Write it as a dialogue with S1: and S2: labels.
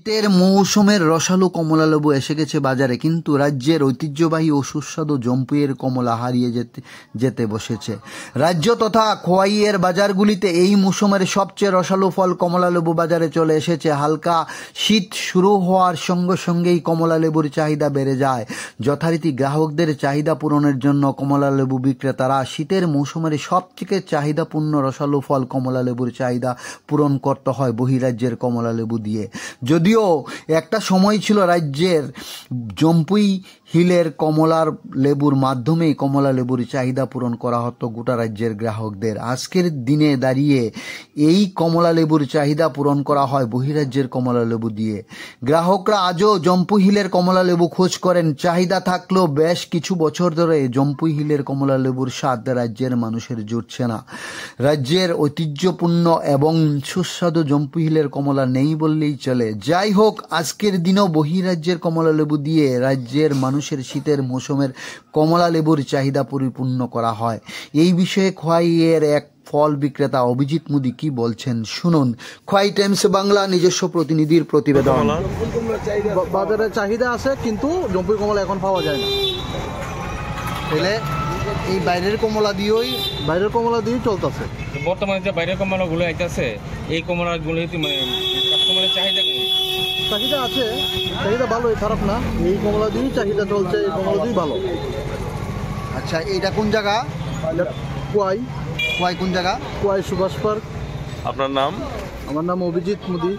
S1: শীতের মৌসুমের রসালো কমলা লেবু এসে গেছে বাজারে, কিন্তু রাজ্যের ঐতিহ্যবাহী ও সুস্বাদু জম্পুইয়ের কমলা হারিয়ে যেতে বসেছে। রাজ্য তথা খোয়াইয়ের বাজারগুলিতে এই মৌসুমের সবচেয়ে রসালো ফল কমলা লেবু বাজারে চলে এসেছে। হালকা শীত শুরু হওয়ার সঙ্গে সঙ্গেই কমলা লেবুর চাহিদা বেড়ে যায়। যথারীতি গ্রাহকদের চাহিদা পূরণের জন্য কমলা লেবু বিক্রেতারা শীতের মৌসুমের সবথেকে চাহিদাপূর্ণ রসালো ফল কমলা লেবুর চাহিদা পূরণ করতে হয় বহিরাজ্যের কমলা লেবু দিয়ে। যদিও একটা সময় ছিল রাজ্যের জম্পুই হিলের কমলার লেবুর মাধ্যমেই কমলা লেবুর চাহিদা পূরণ করা হতো গোটা রাজ্যের গ্রাহকদের, আজকের দিনে দাঁড়িয়ে এই কমলা লেবুর চাহিদা পূরণ করা হয় বহিরাজ্যের কমলা লেবু দিয়ে। গ্রাহকরা আজও জম্পুই হিলের কমলা লেবু খোঁজ করেন। চাহিদা থাকলেও বেশ কিছু বছর ধরে জম্পুই হিলের কমলা লেবুর স্বাদ রাজ্যের মানুষের জুটছে না। রাজ্যের ঐতিহ্যপূর্ণ এবং সুস্বাদু জম্পুই হিলের কমলা নেই বললেই চলে। যাই হোক, আজকের দিনেও বহিরাজ্যের কমলা লেবু দিয়ে রাজ্যের মানুষের শীতের মৌসুমের কমলা লেবুর চাহিদা পরিপূর্ণ করা হয়। এই বিষয়ে খোয়াইয়ের এক ফল বিক্রেতা অভিজিৎ মুদি কি বলছেন শুনুন। খোয়াই টাইমস বাংলা নিজস্ব প্রতিনিধির প্রতিবেদন।
S2: বাজারে চাহিদা আছে, কিন্তু জম্পুই কমলা এখন পাওয়া যায় না।
S1: তাহলে এই বাইরের কমলা দিয়েই
S2: চলতেছে।
S3: বর্তমানে যে বাইরের কমলাগুলো আইতেছে, এই কমলাগুলো কাস্টমারের চাহিদা
S2: আছে, চাহিদা ভালোই, খারাপ না। এই কমলা দিয়েই চাহিদা চলছে, এই কমলা দিয়েই ভালো।
S1: আচ্ছা, এইটা কোন জায়গা?
S2: কোয়াই
S1: কোন জায়গা?
S2: কোয়াই সুভাষ পার্ক।
S4: আপনার নাম?
S2: আমার নাম অভিজিৎ মুদি।